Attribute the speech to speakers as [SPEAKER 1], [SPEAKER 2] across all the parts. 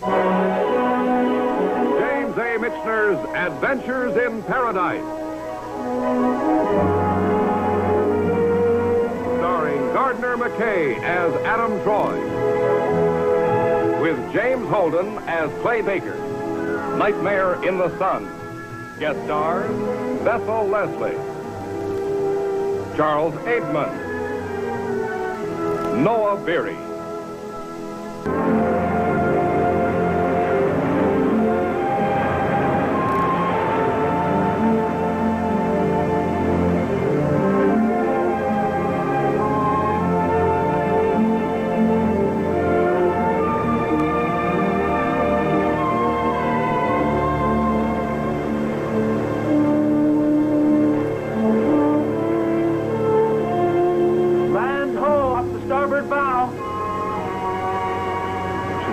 [SPEAKER 1] James A. Michener's Adventures in Paradise. Starring Gardner McKay as Adam Troy. With James Holden as Clay Baker. Nightmare in the Sun. Guest stars, Bethel Leslie. Charles Aidman. Noah Beery.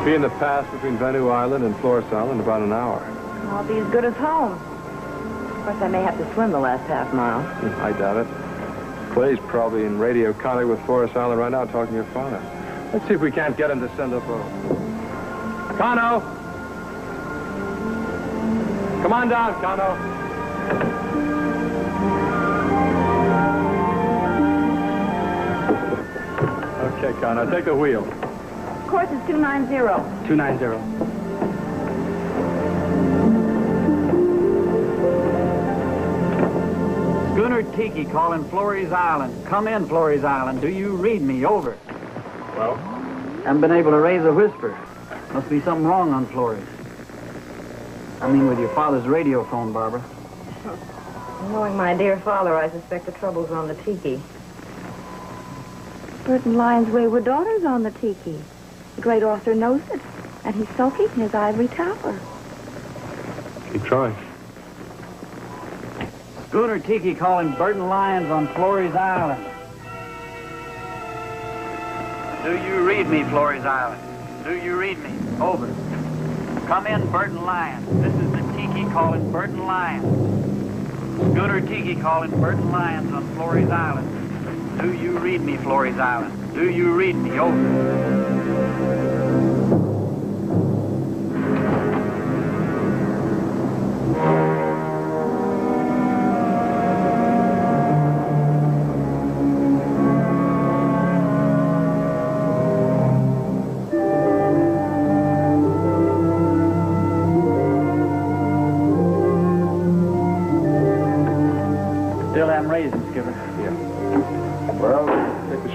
[SPEAKER 2] Be in the pass between Vanou Island and Flores Island in about an hour.
[SPEAKER 3] I'll be as good as home. Of course, I may have to swim the last half mile.
[SPEAKER 2] I doubt it. Clay's probably in radio contact with Flores Island right now talking to your father. Let's see if we can't get him to send up a... Cano! Come on down, Cano. Okay, Cano, take the wheel.
[SPEAKER 3] Course is 290.
[SPEAKER 4] 290. Schooner Tiki calling Flores Island. Come in, Flores Island. Do you read me? Over.
[SPEAKER 2] Well?
[SPEAKER 4] Haven't been able to raise a whisper. Must be something wrong on Flores. I mean with your father's radio phone, Barbara.
[SPEAKER 3] Knowing my dear father, I suspect the trouble's on the Tiki. Burton Lyon's wayward daughter's on the Tiki. The great author knows it, and he's sulky in his ivory tower.
[SPEAKER 2] Keep trying.
[SPEAKER 4] Schooner Tiki calling Burton Lyons on Flores Island. Do you read me, Flores Island? Do you read me? Over. Come in, Burton Lyons. This is the Tiki calling Burton Lyons. Schooner Tiki calling Burton Lyons on Flores Island. Do you read me, Flores Island? Do you read me? Over.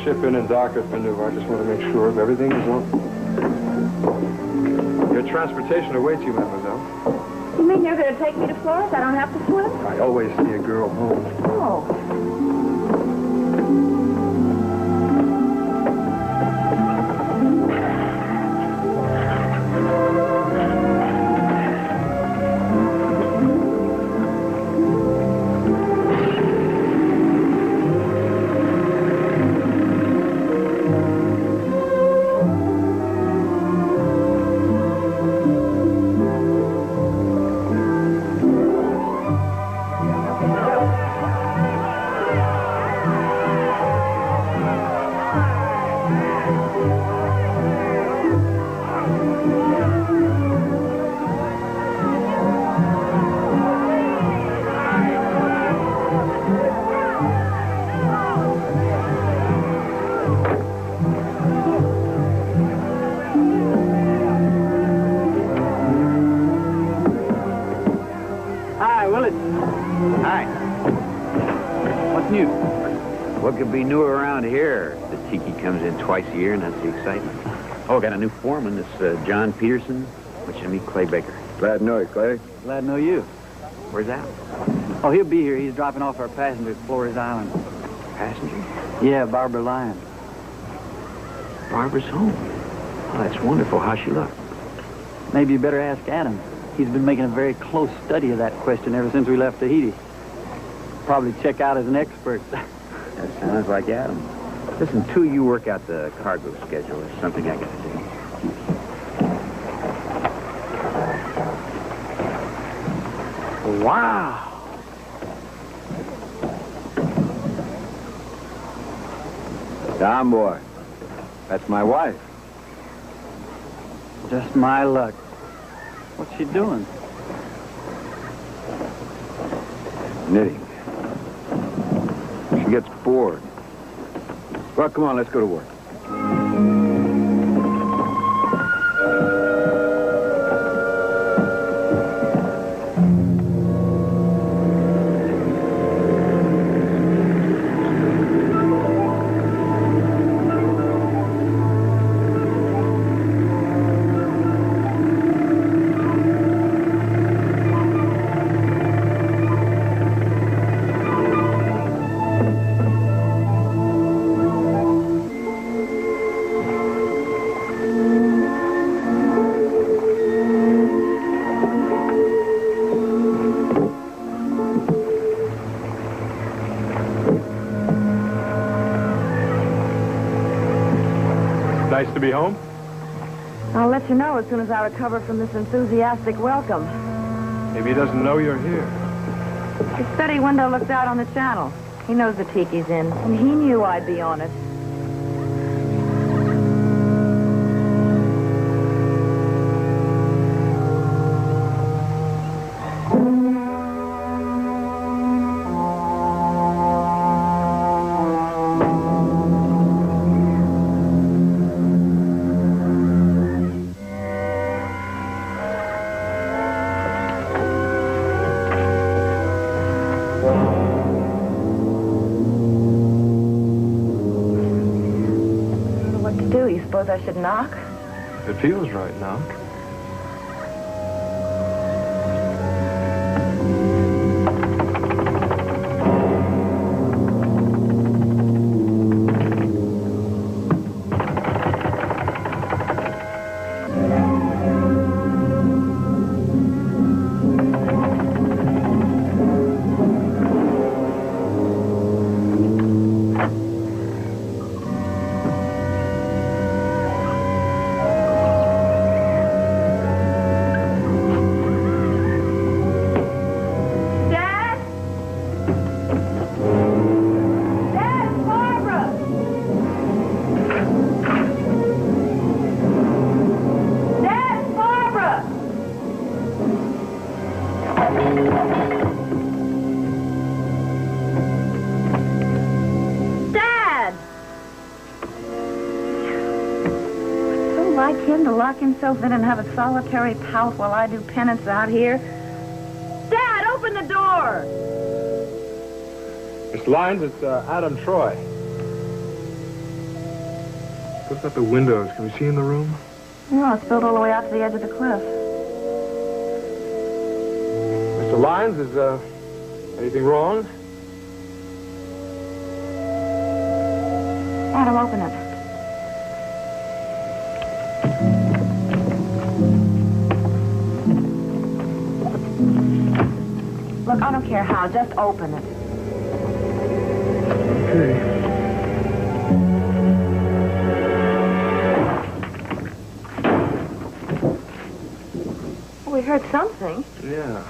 [SPEAKER 2] Ship in and dock at Maneuver. I just want to make sure of everything is on. Your transportation awaits you, mademoiselle.
[SPEAKER 3] You mean you're going to take me to Flores? I don't have to swim?
[SPEAKER 2] I always see a girl home.
[SPEAKER 3] Oh.
[SPEAKER 5] What could be new around here? The Tiki comes in twice a year, and that's the excitement. Oh, I got a new foreman, this John Peterson. Want you to meet Clay Baker.
[SPEAKER 2] Glad to know you, Clay.
[SPEAKER 4] Glad to know you.
[SPEAKER 5] Where's Al?
[SPEAKER 4] Oh, he'll be here. He's dropping off our passenger at Flores Island.
[SPEAKER 5] Passenger?
[SPEAKER 4] Yeah, Barbara Lyon.
[SPEAKER 5] Barbara's home. Oh, that's wonderful. How's she look?
[SPEAKER 4] Maybe you better ask Adam. He's been making a very close study of that question ever since we left Tahiti. Probably check out as an expert.
[SPEAKER 5] That sounds like Adam. Listen, till you work out the cargo schedule, there's something I got to do.
[SPEAKER 4] Wow.
[SPEAKER 2] Tom, boy. That's my wife.
[SPEAKER 4] Just my luck. What's she doing?
[SPEAKER 5] Knitting. She gets bored. Well, come on, let's go to work.
[SPEAKER 2] Nice to be home.
[SPEAKER 3] I'll let you know as soon as I recover from this enthusiastic welcome.
[SPEAKER 2] Maybe he doesn't know you're here.
[SPEAKER 3] The study window looks out on the channel. He knows the tiki's in, and he knew I'd be on it. Suppose I should knock?
[SPEAKER 2] It feels right now.
[SPEAKER 3] To lock himself in and have a solitary pout while I do penance out here? Dad, open the door!
[SPEAKER 2] Mr. Lyons, it's Adam Troy. Look at the windows. Can we see in the room?
[SPEAKER 3] No, it's built all the way out to the edge of the cliff.
[SPEAKER 2] Mr. Lyons, is anything wrong?
[SPEAKER 3] Adam, open it. Look, I don't care how. Just open it.
[SPEAKER 2] Okay.
[SPEAKER 3] We heard something.
[SPEAKER 2] Yeah.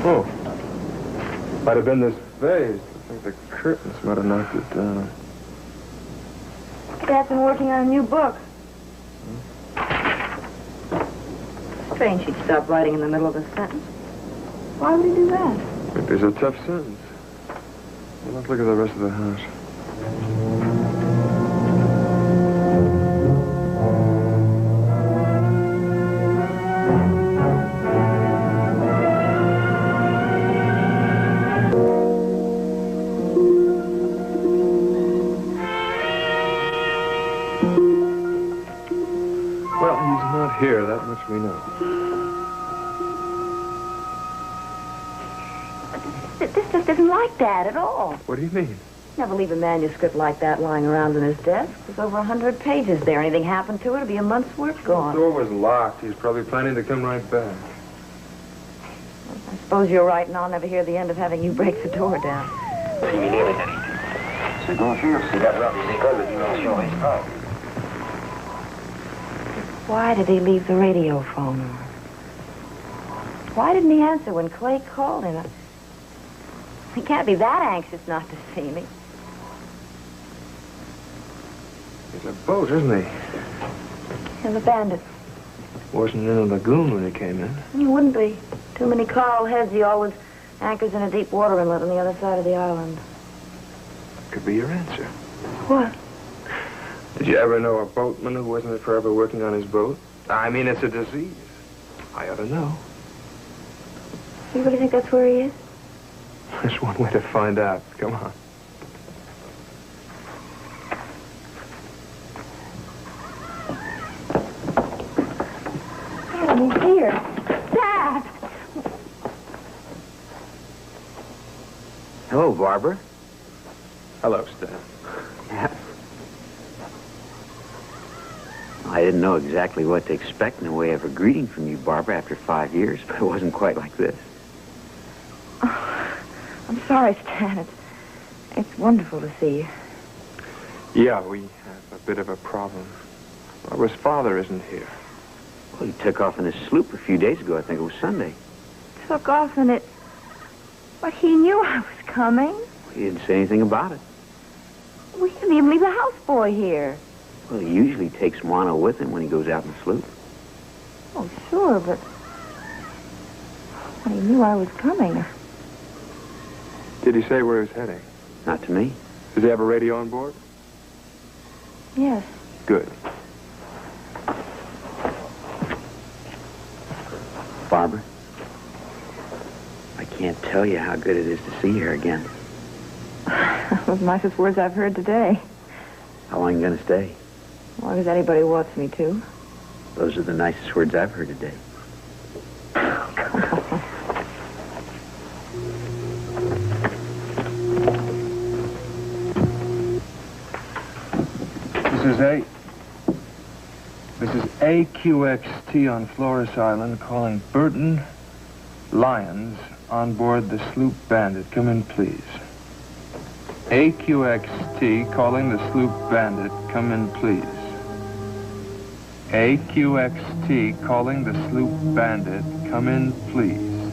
[SPEAKER 2] Oh. Might have been this vase. I think the curtains might have knocked it down.
[SPEAKER 3] Dad's been working on a new book. Strange he'd stop writing in the middle of a sentence. Why would he do that?
[SPEAKER 2] It's a tough sentence. Well, let's look at the rest of the house. Here, that much we know.
[SPEAKER 3] This just isn't like Dad at all.
[SPEAKER 2] What do you mean?
[SPEAKER 3] Never leave a manuscript like that lying around in his desk. There's over 100 pages there. Anything happened to it, it'd be a month's work gone.
[SPEAKER 2] The door was locked. He's probably planning to come right back.
[SPEAKER 3] I suppose you're right, and I'll never hear the end of having you break the door down. Why did he leave the radio phone on? Why didn't he answer when Clay called him? He can't be that anxious not to see me.
[SPEAKER 2] He's a boat, isn't he?
[SPEAKER 3] And the bandit.
[SPEAKER 2] Wasn't in the lagoon when he came in.
[SPEAKER 3] He wouldn't be. Too many coral heads. He always anchors in a deep water inlet on the other side of the island.
[SPEAKER 2] Could be your answer.
[SPEAKER 3] What?
[SPEAKER 2] Did you ever know a boatman who wasn't forever working on his boat? I mean, it's a disease. I ought to know.
[SPEAKER 3] You really think that's where he is?
[SPEAKER 2] There's one way to find out. Come on.
[SPEAKER 3] Dad, he's here. Dad!
[SPEAKER 5] Hello, Barbara.
[SPEAKER 2] Hello, Stan.
[SPEAKER 5] I didn't know exactly what to expect in the way of a greeting from you, Barbara, after 5 years, but it wasn't quite like this.
[SPEAKER 3] Oh, I'm sorry, Stan. It's wonderful to see you.
[SPEAKER 2] Yeah, we have a bit of a problem. Barbara's father isn't here.
[SPEAKER 5] Well, he took off in his sloop a few days ago. I think it was Sunday.
[SPEAKER 3] Took off in it. But he knew I was coming.
[SPEAKER 5] He didn't say anything about it.
[SPEAKER 3] We didn't even leave the houseboy here.
[SPEAKER 5] Well, he usually takes Mono with him when he goes out in the sloop.
[SPEAKER 3] Oh, sure, but when he knew I was coming.
[SPEAKER 2] Did he say where he was heading?
[SPEAKER 5] Not to me.
[SPEAKER 2] Does he have a radio on board?
[SPEAKER 3] Yes.
[SPEAKER 2] Good.
[SPEAKER 5] Barbara, I can't tell you how good it is to see you again.
[SPEAKER 3] Those nicest words I've heard today.
[SPEAKER 5] How long are you going to stay?
[SPEAKER 3] As long as anybody wants me to.
[SPEAKER 5] Those are the nicest words I've heard today.
[SPEAKER 2] This is AQXT on Flores Island calling Burton Lyons on board the sloop Bandit. Come in, please. AQXT calling the sloop Bandit. Come in, please. AQXT calling the sloop Bandit. Come in, please.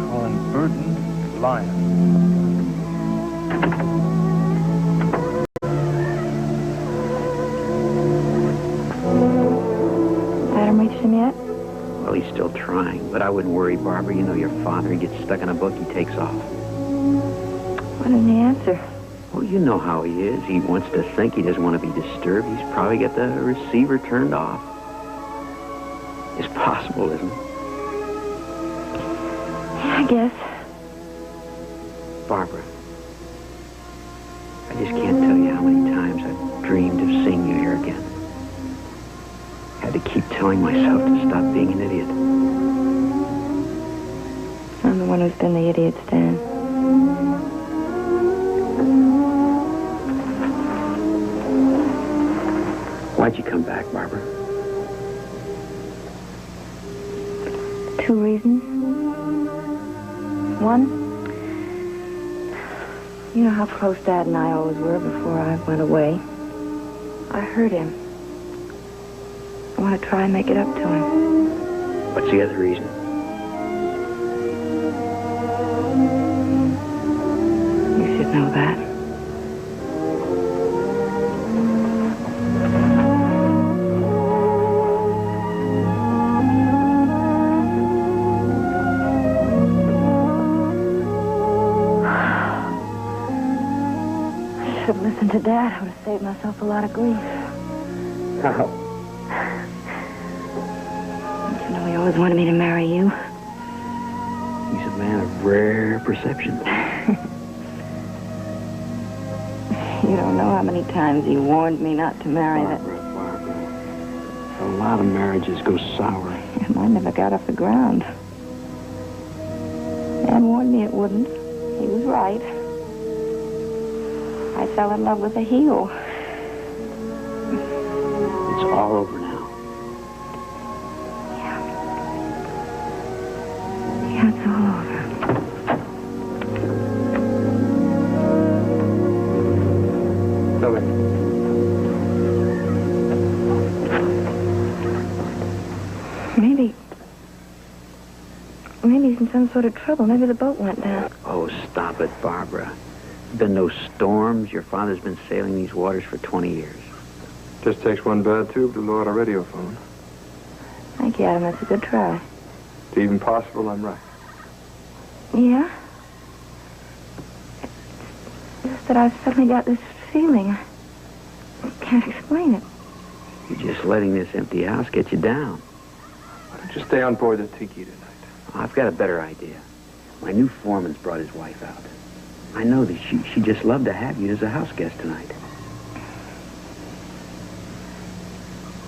[SPEAKER 2] Calling Burton Lyons.
[SPEAKER 3] Reached him yet?
[SPEAKER 5] Well, he's still trying, but I wouldn't worry, Barbara. You know your father. He gets stuck in a book, he takes off.
[SPEAKER 3] Why didn't he answer?
[SPEAKER 5] Well, you know how he is. He wants to think. He doesn't want to be disturbed. He's probably got the receiver turned off. It's possible, isn't it?
[SPEAKER 3] Yeah, I guess.
[SPEAKER 5] Barbara, I just can't tell you how many times I've dreamed of seeing you here again. I had to keep telling myself to stop being an idiot.
[SPEAKER 3] I'm the one who's been the idiot, Stan.
[SPEAKER 5] Why'd you come back, Barbara?
[SPEAKER 3] 2 reasons. One, you know how close Dad and I always were before I went away. I hurt him. I want to try and make it up to him.
[SPEAKER 5] What's the other reason?
[SPEAKER 3] You should know that. I should have listened to Dad. I would have saved myself a lot of grief.
[SPEAKER 5] How?
[SPEAKER 3] He always wanted me to marry you.
[SPEAKER 5] He's a man of rare perception.
[SPEAKER 3] You don't know how many times he warned me not to marry
[SPEAKER 5] Barbara. A lot of marriages go sour.
[SPEAKER 3] And mine never got off the ground. Dad warned me it wouldn't. He was right. I fell in love with a heel.
[SPEAKER 5] It's all over now.
[SPEAKER 3] Yeah, it's all over.
[SPEAKER 2] Billy.
[SPEAKER 3] Maybe he's in some sort of trouble. Maybe the boat went down.
[SPEAKER 5] Oh, stop it, Barbara. Been no storms. Your father's been sailing these waters for 20 years.
[SPEAKER 2] Just takes one bad tube to blow out a radio phone.
[SPEAKER 3] Thank you, Adam. That's a good try.
[SPEAKER 2] It's even possible I'm right.
[SPEAKER 3] Yeah? It's just that I've suddenly got this feeling. I can't explain it.
[SPEAKER 5] You're just letting this empty house get you down.
[SPEAKER 2] Why don't you stay on board the Tiki tonight?
[SPEAKER 5] I've got a better idea. My new foreman's brought his wife out. I know that she'd just love to have you as a house guest tonight.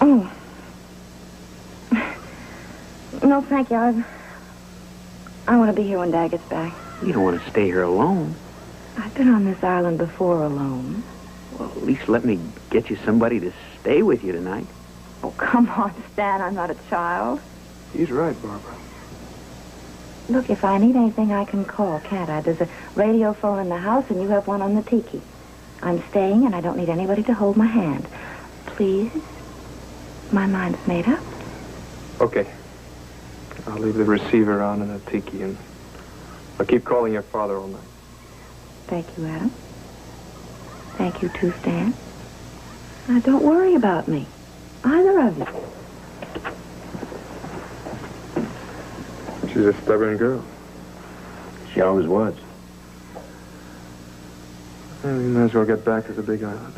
[SPEAKER 3] Oh. No, thank you. I want to be here when Dad gets back.
[SPEAKER 5] You don't want to stay here alone.
[SPEAKER 3] I've been on this island before alone.
[SPEAKER 5] Well, at least let me get you somebody to stay with you tonight.
[SPEAKER 3] Oh, come on, Stan. I'm not a child.
[SPEAKER 2] He's right, Barbara.
[SPEAKER 3] Look, if I need anything, I can call, can't I? There's a radio phone in the house, and you have one on the Tiki. I'm staying, and I don't need anybody to hold my hand. Please? My mind's made up.
[SPEAKER 2] Okay. I'll leave the receiver on in the Tiki, and I'll keep calling your father all night.
[SPEAKER 3] Thank you, Adam. Thank you, too, Stan. Now, don't worry about me. Either of you.
[SPEAKER 2] She's a stubborn girl.
[SPEAKER 5] She always was.
[SPEAKER 2] Well, we might as well get back to the big island.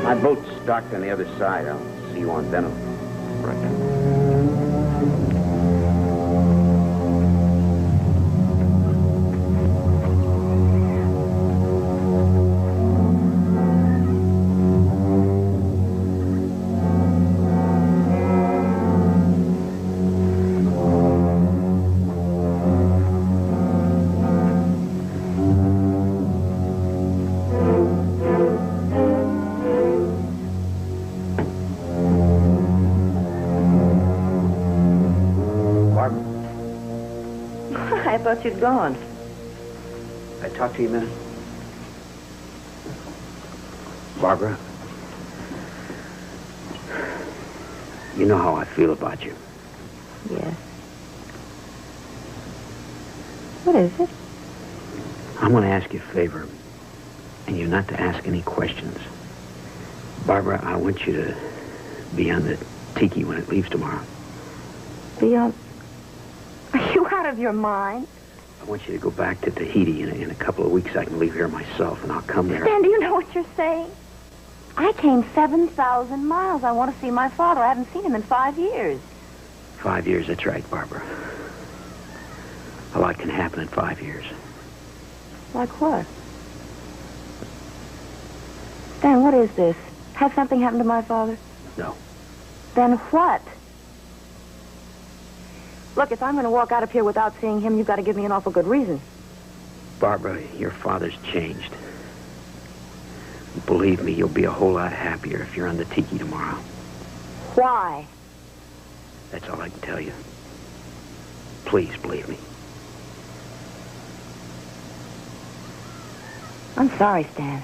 [SPEAKER 5] My boat's docked on the other side. I'll see you on Bethel.
[SPEAKER 2] Right.
[SPEAKER 3] I thought you'd gone.
[SPEAKER 5] Can I talk to you a minute? Barbara, you know how I feel about you.
[SPEAKER 3] Yes. What is it?
[SPEAKER 5] I'm going to ask you a favor, and you're not to ask any questions. Barbara, I want you to be on the Tiki when it leaves tomorrow.
[SPEAKER 3] Be on... Are you out of your mind?
[SPEAKER 5] I want you to go back to Tahiti in a couple of weeks. I can leave here myself, and I'll come there.
[SPEAKER 3] Stan, do you know what you're saying? I came 7,000 miles. I want to see my father. I haven't seen him in 5 years.
[SPEAKER 5] 5 years, that's right, Barbara. A lot can happen in 5 years.
[SPEAKER 3] Like what? Stan, what is this? Has something happened to my father?
[SPEAKER 5] No.
[SPEAKER 3] Then what? Look, if I'm going to walk out of here without seeing him, you've got to give me an awful good reason.
[SPEAKER 5] Barbara, your father's changed. Believe me, you'll be a whole lot happier if you're on the Tiki tomorrow.
[SPEAKER 3] Why?
[SPEAKER 5] That's all I can tell you. Please believe me.
[SPEAKER 3] I'm sorry, Stan.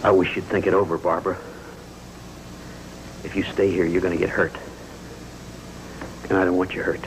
[SPEAKER 5] I wish you'd think it over, Barbara. If you stay here, you're going to get hurt. And I don't want you hurt.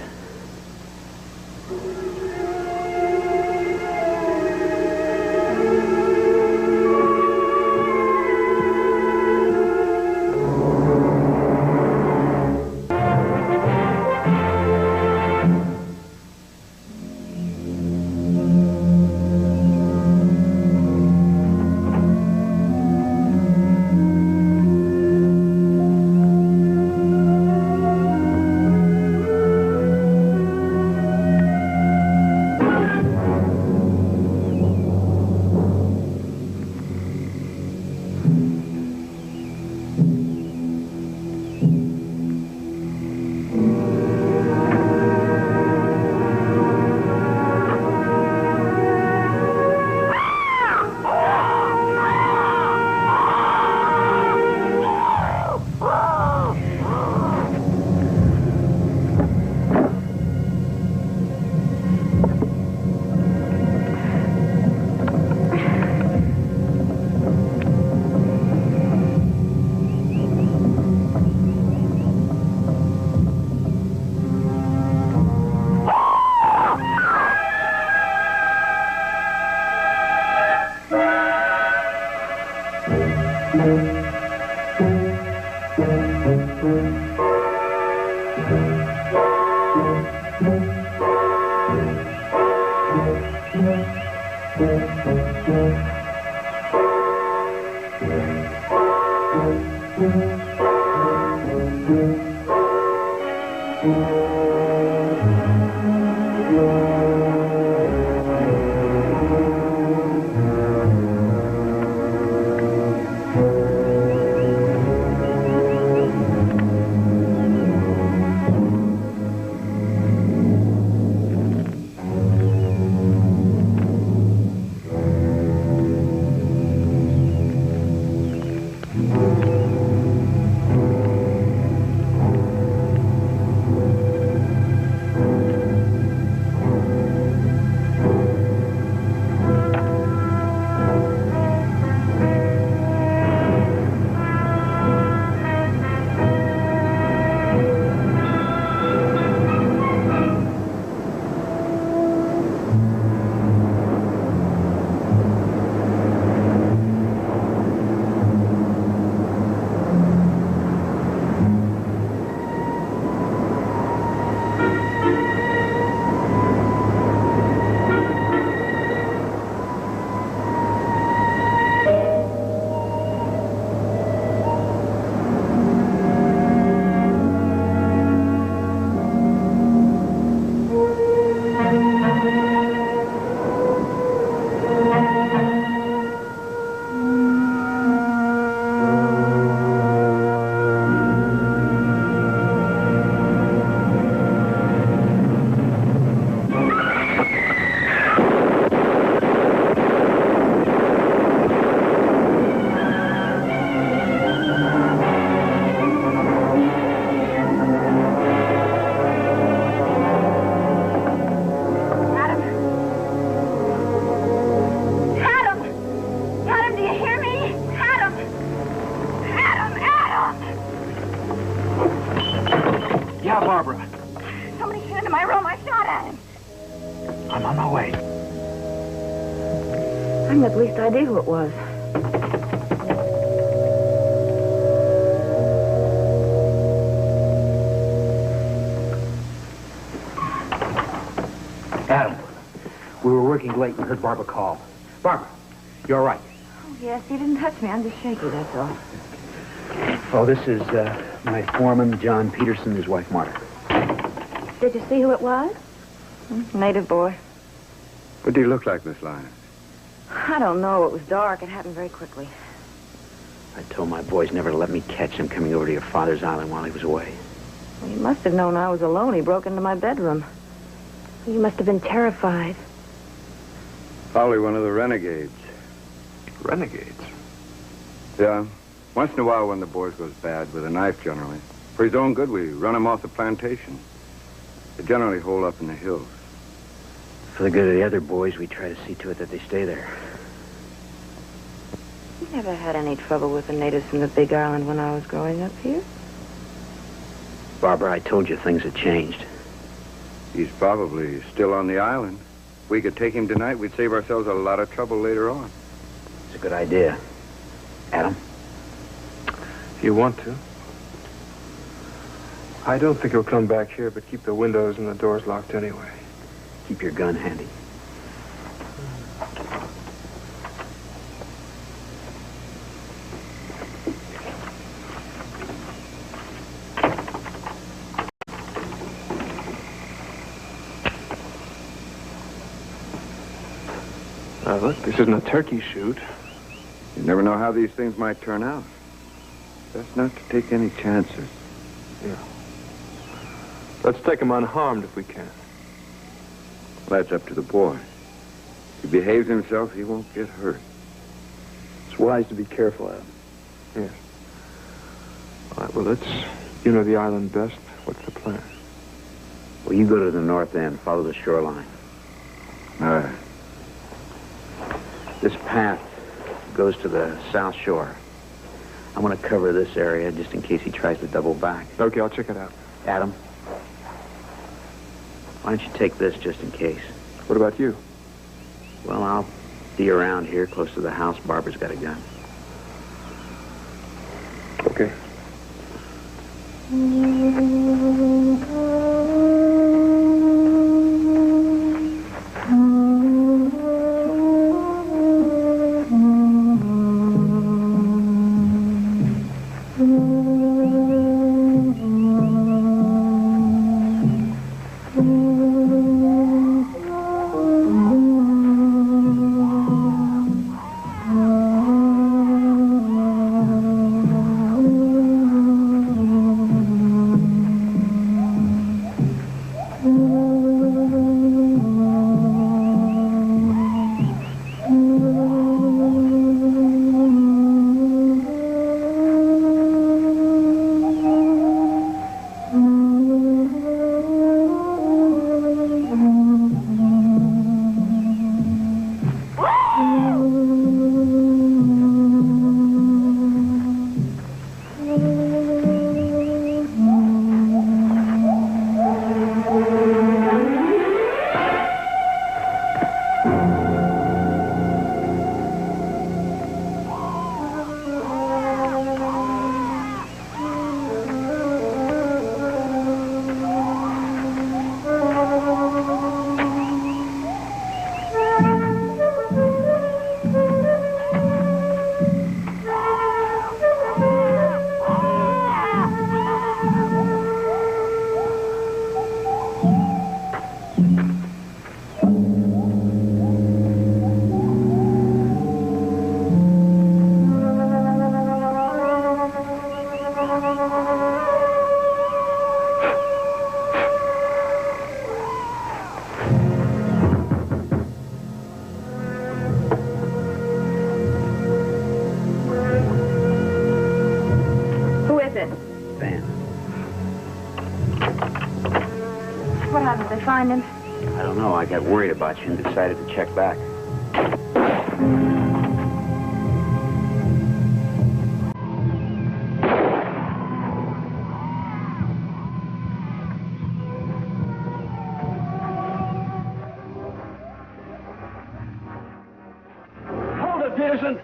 [SPEAKER 3] At least idea who it was.
[SPEAKER 6] Adam, we were working late and heard Barbara call. Barbara, you're all right.
[SPEAKER 3] Oh, yes, he didn't touch me. I'm just shaky, that's all.
[SPEAKER 6] Oh, this is my foreman, John Peterson, his wife, Marta.
[SPEAKER 3] Did you see who it was? Native boy.
[SPEAKER 2] What do you look like, Miss Lyon?
[SPEAKER 3] I don't know. It was dark. It happened very quickly.
[SPEAKER 5] I told my boys never to let me catch him coming over to your father's island while he was away.
[SPEAKER 3] Well, he must have known I was alone. He broke into my bedroom. You must have been terrified.
[SPEAKER 2] Probably one of the renegades.
[SPEAKER 7] Renegades?
[SPEAKER 2] Yeah. Once in a while when the boys goes bad, with a knife generally. For his own good, we run him off the plantation. They generally hold up in the hills.
[SPEAKER 5] For the good of the other boys, we try to see to it that they stay there.
[SPEAKER 3] You never had any trouble with the natives from the Big Island when I was growing up here?
[SPEAKER 5] Barbara, I told you things had changed.
[SPEAKER 2] He's probably still on the island. If we could take him tonight, we'd save ourselves a lot of trouble later on.
[SPEAKER 5] It's a good idea. Adam?
[SPEAKER 7] If you want to. I don't think he'll come back here, but keep the windows and the doors locked anyway.
[SPEAKER 5] Keep your gun handy.
[SPEAKER 7] Look, this isn't a turkey shoot.
[SPEAKER 2] You never know how these things might turn out. Best not to take any chances.
[SPEAKER 7] Yeah. Let's take him unharmed if we can.
[SPEAKER 2] That's up to the boy. If he behaves himself, he won't get hurt.
[SPEAKER 7] It's wise to be careful, Adam. Yes. All right, well, you know the island best. What's the plan?
[SPEAKER 5] Well, you go to the north end, follow the shoreline.
[SPEAKER 2] All right.
[SPEAKER 5] This path goes to the south shore. I want to cover this area just in case he tries to double back.
[SPEAKER 7] Okay, I'll check it out.
[SPEAKER 5] Adam, why don't you take this just in case?
[SPEAKER 7] What about you?
[SPEAKER 5] Well, I'll be around here close to the house. Barbara's got a gun.
[SPEAKER 7] Okay.
[SPEAKER 3] What happened? Did they find him?
[SPEAKER 5] I don't know. I got worried about you and decided to check back.
[SPEAKER 2] Hold it, Peterson!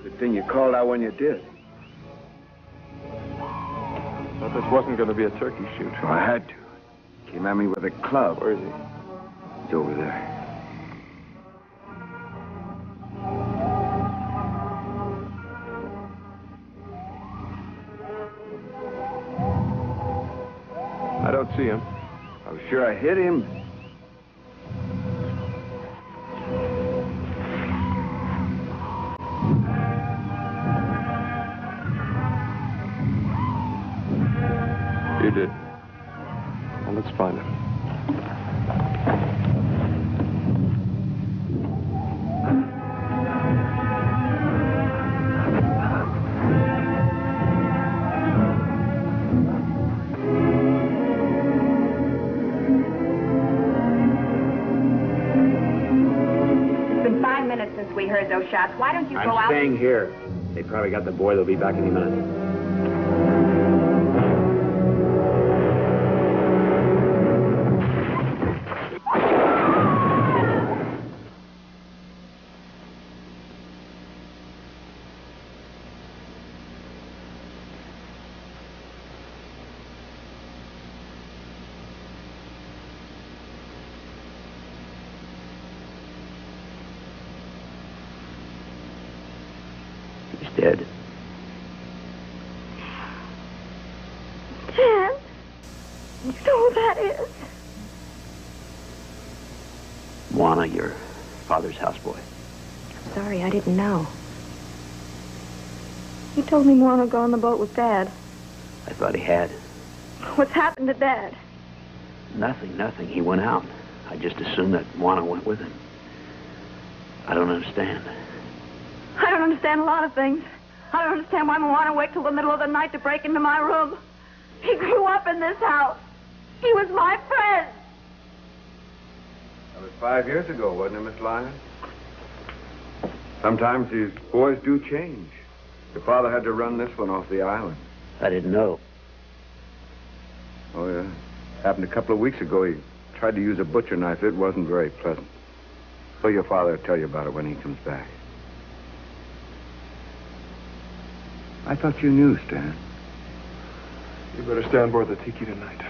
[SPEAKER 2] Good thing you called out when you did.
[SPEAKER 7] Thought this wasn't going to be a turkey shoot.
[SPEAKER 2] So I had to. Came at me with a club.
[SPEAKER 7] Where is he?
[SPEAKER 2] He's over there.
[SPEAKER 7] I don't see him.
[SPEAKER 2] I was sure I hit him.
[SPEAKER 7] You did. Well, let's find him.
[SPEAKER 3] It's been 5 minutes since we heard those shots. Why don't you go out?
[SPEAKER 5] I'm staying here. They probably got the boy. They'll be back any minute. He's dead.
[SPEAKER 3] Dan, you know who that is?
[SPEAKER 5] Juana, your father's houseboy.
[SPEAKER 3] Sorry, I didn't know. He told me Juan would go on the boat with Dad.
[SPEAKER 5] I thought he had.
[SPEAKER 3] What's happened to Dad?
[SPEAKER 5] Nothing. He went out. I just assumed that Juana went with him. I don't understand.
[SPEAKER 3] I don't understand a lot of things. I don't understand why Moana wait till the middle of the night to break into my room. He grew up in this house. He was my friend.
[SPEAKER 2] That was 5 years ago, wasn't it, Miss Lyons? Sometimes these boys do change. Your father had to run this one off the island.
[SPEAKER 5] I didn't know.
[SPEAKER 2] Oh, yeah. Happened a couple of weeks ago. He tried to use a butcher knife. It wasn't very pleasant. So your father will tell you about it when he comes back. I thought you knew, Stan.
[SPEAKER 7] You better stay on board the Tiki tonight.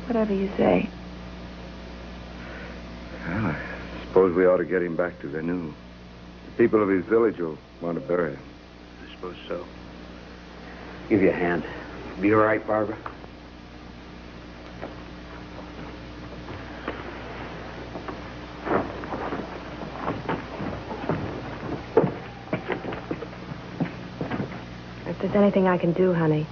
[SPEAKER 3] Whatever you say.
[SPEAKER 2] Well, I suppose we ought to get him back to Venu. The people of his village will want to bury him.
[SPEAKER 5] I suppose so. Give you a hand. Be all right, Barbara?
[SPEAKER 3] If there's anything I can do, honey.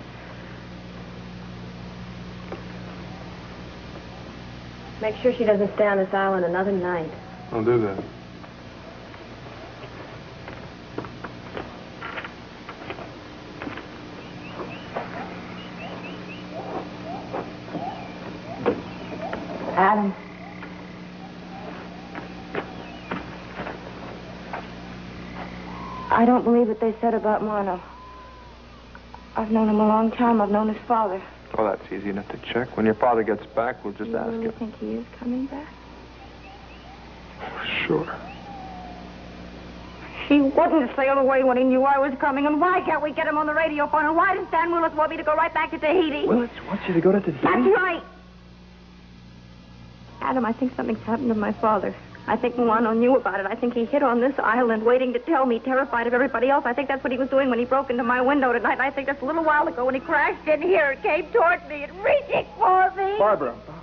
[SPEAKER 3] Make sure she doesn't stay on this island another night.
[SPEAKER 7] I'll do that.
[SPEAKER 3] Adam. I don't believe what they said about Mono. I've known him a long time. I've known his father.
[SPEAKER 7] Oh, that's easy enough to check. When your father gets back, we'll just ask
[SPEAKER 3] You really
[SPEAKER 7] him.
[SPEAKER 3] think he is coming back?
[SPEAKER 7] Sure.
[SPEAKER 3] He wouldn't sail away when he knew I was coming. And why can't we get him on the radio phone? And why does Stan Willis want me to go right back to Tahiti?
[SPEAKER 7] Willis wants you to go to Tahiti?
[SPEAKER 3] That's right. Adam, I think something's happened to my father. I think Moano knew about it. I think he hid on this island, waiting to tell me, terrified of everybody else. I think that's what he was doing when he broke into my window tonight. And I think that's a little while ago when he crashed in here and came toward me and reaching for me.
[SPEAKER 7] Barbara, no.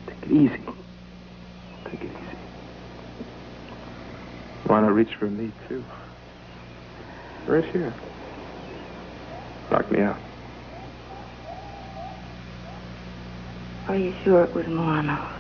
[SPEAKER 7] Take it easy. Take it easy. Moano reached for me, too. Right here. Knocked me out.
[SPEAKER 3] Are you sure it was Moano?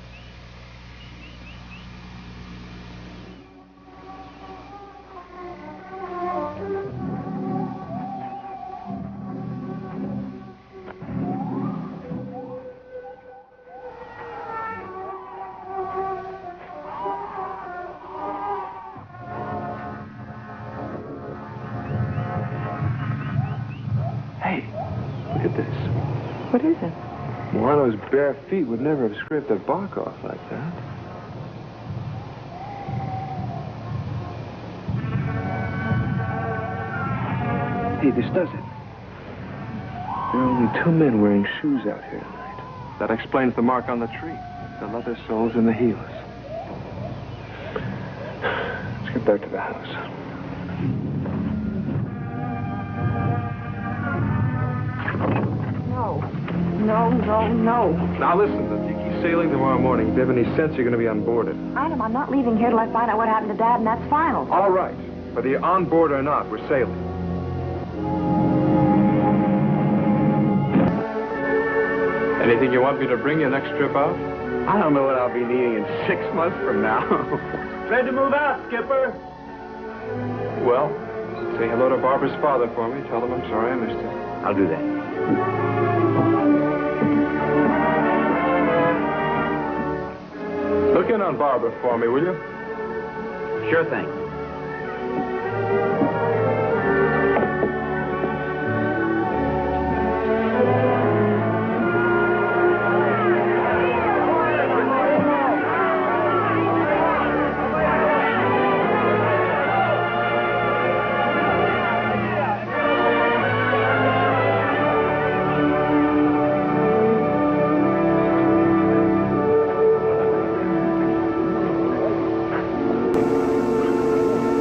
[SPEAKER 7] Look at this.
[SPEAKER 3] What is it?
[SPEAKER 7] Moano's bare feet would never have scraped that bark off like that. Hey, this does it. There are only 2 men wearing shoes out here tonight. That explains the mark on the tree. The leather soles and the heels. Let's get back to the house.
[SPEAKER 3] No.
[SPEAKER 7] Now listen, the Tiki's sailing tomorrow morning. If you have any sense, you're going to be unboarded.
[SPEAKER 3] Adam, I'm not leaving here till I find out what happened to Dad, and that's final.
[SPEAKER 7] All right. Whether you're on board or not, we're sailing. Anything you want me to bring you next trip out?
[SPEAKER 2] I don't know what I'll be needing in 6 months from now.
[SPEAKER 4] Ready to move out, Skipper.
[SPEAKER 7] Well, say hello to Barbara's father for me. Tell him I'm sorry I missed him.
[SPEAKER 5] I'll do that.
[SPEAKER 7] Look in on Barbara for me, will you?
[SPEAKER 5] Sure thing.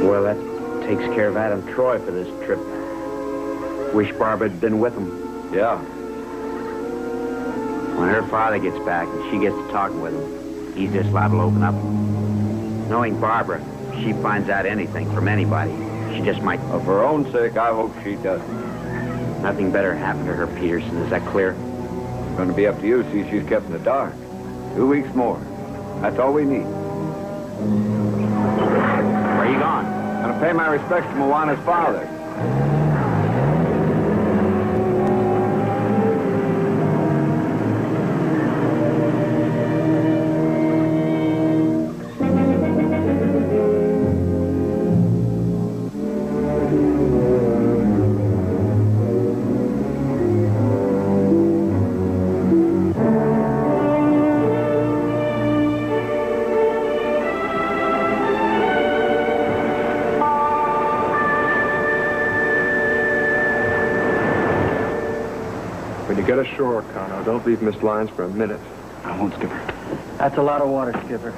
[SPEAKER 5] Well, that takes care of Adam Troy for this trip. Wish Barbara had been with him.
[SPEAKER 2] Yeah.
[SPEAKER 5] When her father gets back and she gets to talking with him, he's just liable to open up. Knowing Barbara, if she finds out anything from anybody, she just might...
[SPEAKER 2] Well, for her own sake, I hope she doesn't.
[SPEAKER 5] Nothing better happened to her, Peterson. Is that clear?
[SPEAKER 2] It's going to be up to you to see she's kept in the dark. 2 weeks more. That's all we need.
[SPEAKER 5] Where are you going?
[SPEAKER 2] I'm going to pay my respects to Moana's father.
[SPEAKER 7] Get ashore, Connor. Don't leave Miss Lyons for a minute.
[SPEAKER 6] I won't, Skipper.
[SPEAKER 4] That's a lot of water, Skipper.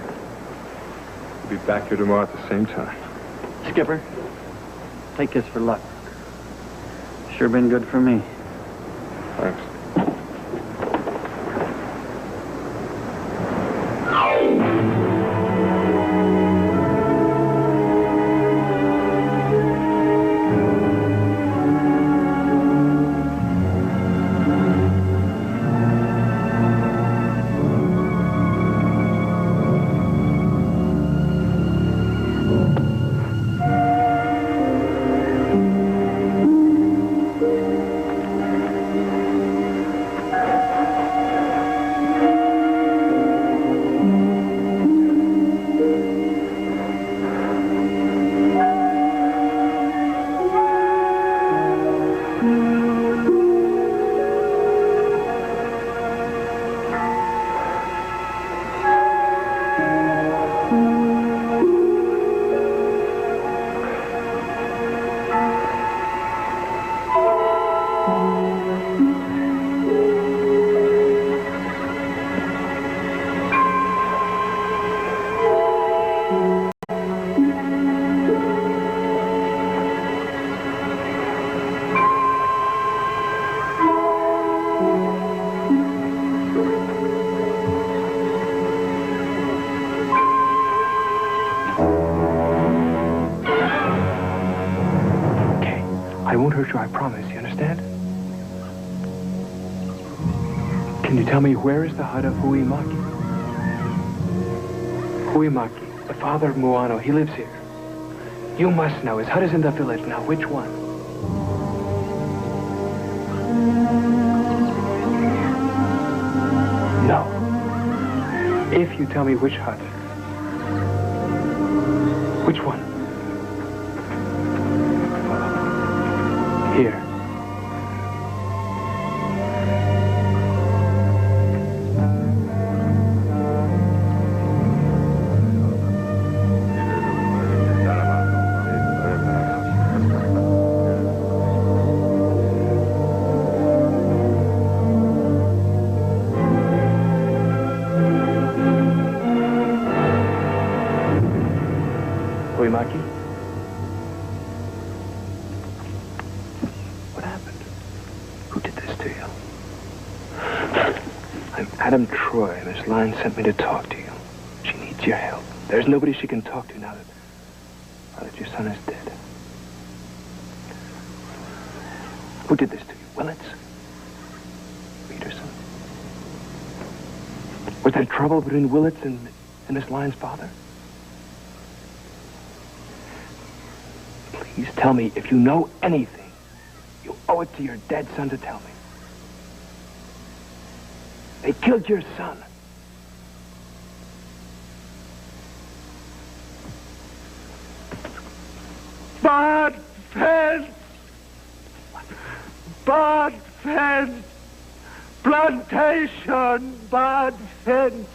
[SPEAKER 7] We'll be back here tomorrow at the same time.
[SPEAKER 4] Skipper, take this for luck. Sure been good for me.
[SPEAKER 7] Thanks. hurt you, I promise. You understand? Can you tell me where is the hut of Huimaki? Huimaki, the father of Muano, he lives here. You must know. His hut is in the village. Now, which one? No. If you tell me which hut. Which one? Here. Huimaki? What happened? Who did this to you? I'm Adam Troy. Miss Lyne sent me to talk to you. She needs your help. There's nobody she can talk to now that your son is dead. Who did this to you? Willits? Peterson? Was there trouble between Willits and Miss Lyne's father? Please tell me, if you know anything, you owe it to your dead son to tell me. They killed your son.
[SPEAKER 8] Bad fence! Bad fence! Plantation! Bad fence!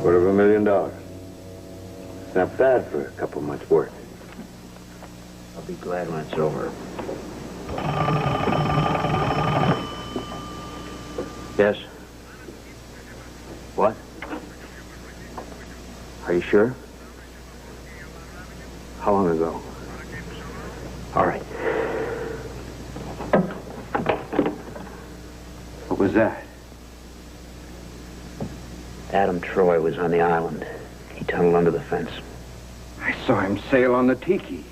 [SPEAKER 2] $250,000. It's not bad for a couple months' work.
[SPEAKER 5] I'll be glad when it's over. Yes? What? Are you sure? How long ago? All right.
[SPEAKER 2] What was that?
[SPEAKER 5] Adam Troy was on the island. He tunneled under the fence.
[SPEAKER 2] I saw him sail on the tiki.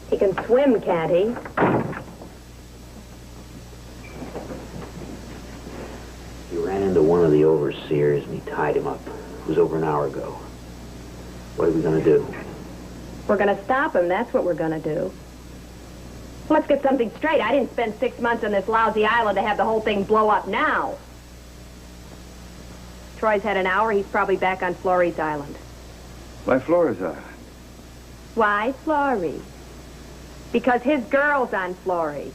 [SPEAKER 3] He can swim, can't he?
[SPEAKER 5] He ran into one of the overseers and he tied him up. It was over an hour ago. What are we going to do?
[SPEAKER 3] We're going to stop him. That's what we're going to do.
[SPEAKER 9] Let's get something straight. I didn't spend 6 months on this lousy island to have the whole thing blow up now. Troy's had an hour. He's probably back on Flores Island.
[SPEAKER 2] Why Flores Island?
[SPEAKER 9] Why Flores? Because his girl's on Flores.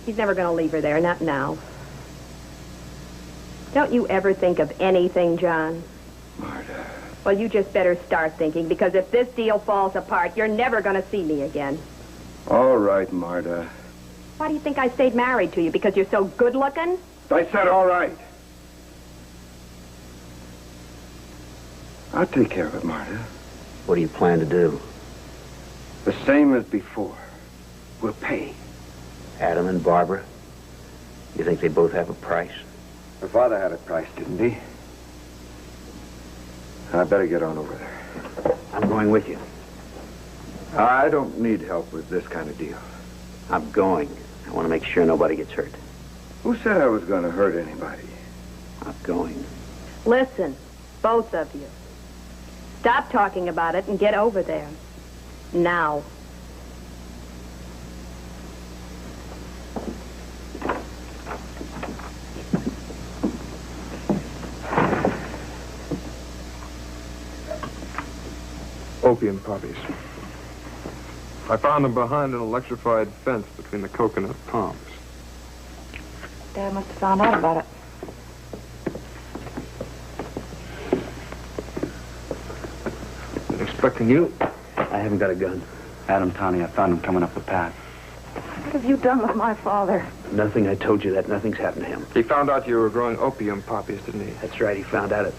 [SPEAKER 9] He's never going to leave her there, not now. Don't you ever think of anything, John?
[SPEAKER 2] Marta.
[SPEAKER 9] Well, you just better start thinking, because if this deal falls apart, you're never going to see me again.
[SPEAKER 2] All right, Marta.
[SPEAKER 9] Why do you think I stayed married to you? Because you're so good-looking?
[SPEAKER 2] I said all right. I'll take care of it, Marta.
[SPEAKER 5] What do you plan to do?
[SPEAKER 2] The same as before. We'll pay.
[SPEAKER 5] Adam and Barbara? You think they both have a price?
[SPEAKER 2] Her father had a price, didn't he? I better get on over there.
[SPEAKER 5] I'm going with you.
[SPEAKER 2] I don't need help with this kind of deal.
[SPEAKER 5] I'm going. I want to make sure nobody gets hurt.
[SPEAKER 2] Who said I was going to hurt anybody?
[SPEAKER 5] I'm going.
[SPEAKER 9] Listen, both of you. Stop talking about it and get over there. Now.
[SPEAKER 7] Opium poppies. I found them behind an electrified fence between the coconut palms.
[SPEAKER 3] Dad must have found out about it.
[SPEAKER 7] Been expecting you.
[SPEAKER 5] I haven't got a gun.
[SPEAKER 6] Adam, Tony, I found him coming up the path.
[SPEAKER 3] What have you done with my father?
[SPEAKER 5] Nothing. I told you that. Nothing's happened to him.
[SPEAKER 7] He found out you were growing opium poppies, didn't he?
[SPEAKER 5] That's right. He found out it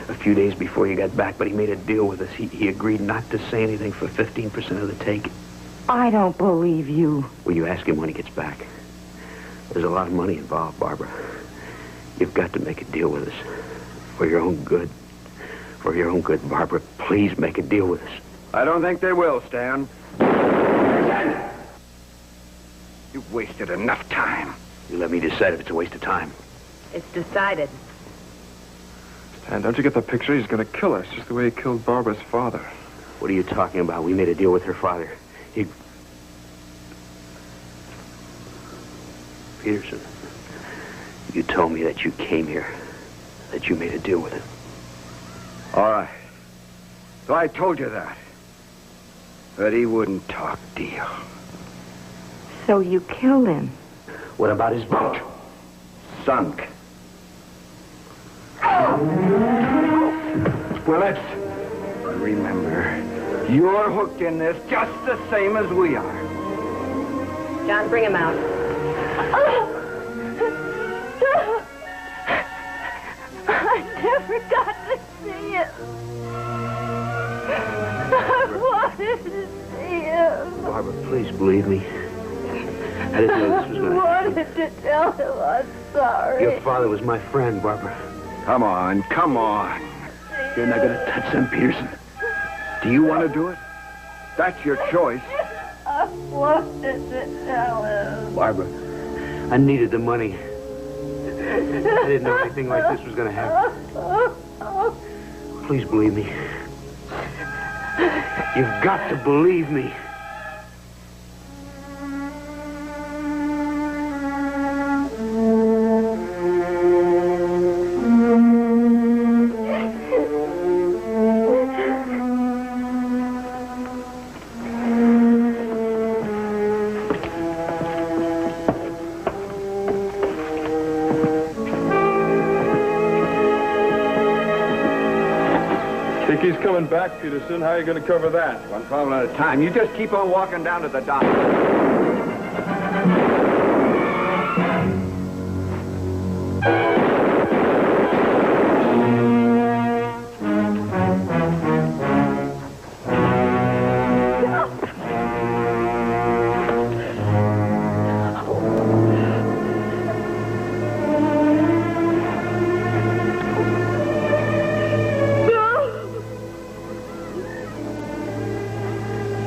[SPEAKER 5] a few days before you got back, but he made a deal with us. He agreed not to say anything for 15% of the take.
[SPEAKER 3] I don't believe you.
[SPEAKER 5] Will you ask him when he gets back? There's a lot of money involved, Barbara. You've got to make a deal with us. For your own good. For your own good, Barbara. Please make a deal with us.
[SPEAKER 2] I don't think they will, Stan. You've wasted enough time.
[SPEAKER 5] You let me decide if it's a waste of time.
[SPEAKER 9] It's decided.
[SPEAKER 7] And don't you get the picture? He's going to kill us, just the way he killed Barbara's father.
[SPEAKER 5] What are you talking about? We made a deal with her father. Peterson, you told me that you came here, that you made a deal with him.
[SPEAKER 2] All right. So I told you that. But he wouldn't talk deal.
[SPEAKER 3] So you killed him.
[SPEAKER 5] What about his boat?
[SPEAKER 2] Sunk. Willits, remember, you're hooked in this just the same as we are.
[SPEAKER 9] John, bring him out.
[SPEAKER 3] I never got to see him. I wanted to see him.
[SPEAKER 5] Barbara, please believe me. I didn't know this was going to happen.
[SPEAKER 3] I wanted to tell him I'm sorry.
[SPEAKER 5] Your father was my friend, Barbara.
[SPEAKER 2] Come on, come on.
[SPEAKER 5] You're not going to touch them, Peterson.
[SPEAKER 2] Do you want to do it? That's your choice.
[SPEAKER 3] I wanted to tell him.
[SPEAKER 5] Barbara, I needed the money. I didn't know anything like this was going to happen. Please believe me. You've got to believe me.
[SPEAKER 7] He's coming back, Peterson. How are you going to cover that?
[SPEAKER 2] One problem at a time. You just keep on walking down to the dock.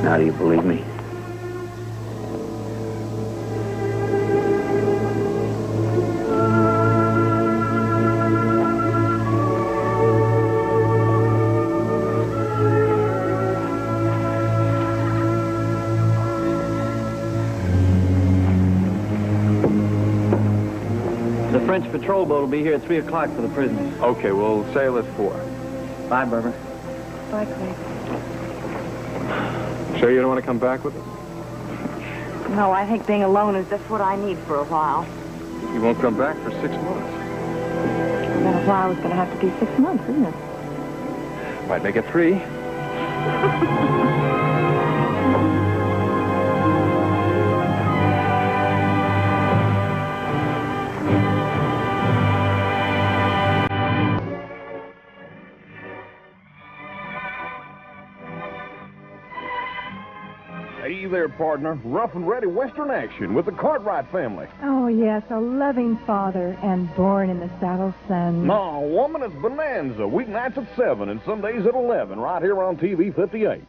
[SPEAKER 5] Now do you believe me?
[SPEAKER 4] French patrol boat will be here at 3 o'clock for the prisoners.
[SPEAKER 7] Okay, we'll sail at 4.
[SPEAKER 4] Bye, Barbara.
[SPEAKER 3] Bye, Clay.
[SPEAKER 7] Sure you don't want to come back with us?
[SPEAKER 3] No, I think being alone is just what I need for a while.
[SPEAKER 7] You won't come back for 6 months.
[SPEAKER 3] Then a while is going to have to be 6 months, isn't it?
[SPEAKER 7] Might make it 3.
[SPEAKER 1] Hey there, partner. Rough and ready Western action with the Cartwright family.
[SPEAKER 10] Oh, yes, a loving father and born in the Saddle Sun.
[SPEAKER 1] No, woman, it's Bonanza. Weeknights at 7 and Sundays at 11 right here on TV 58.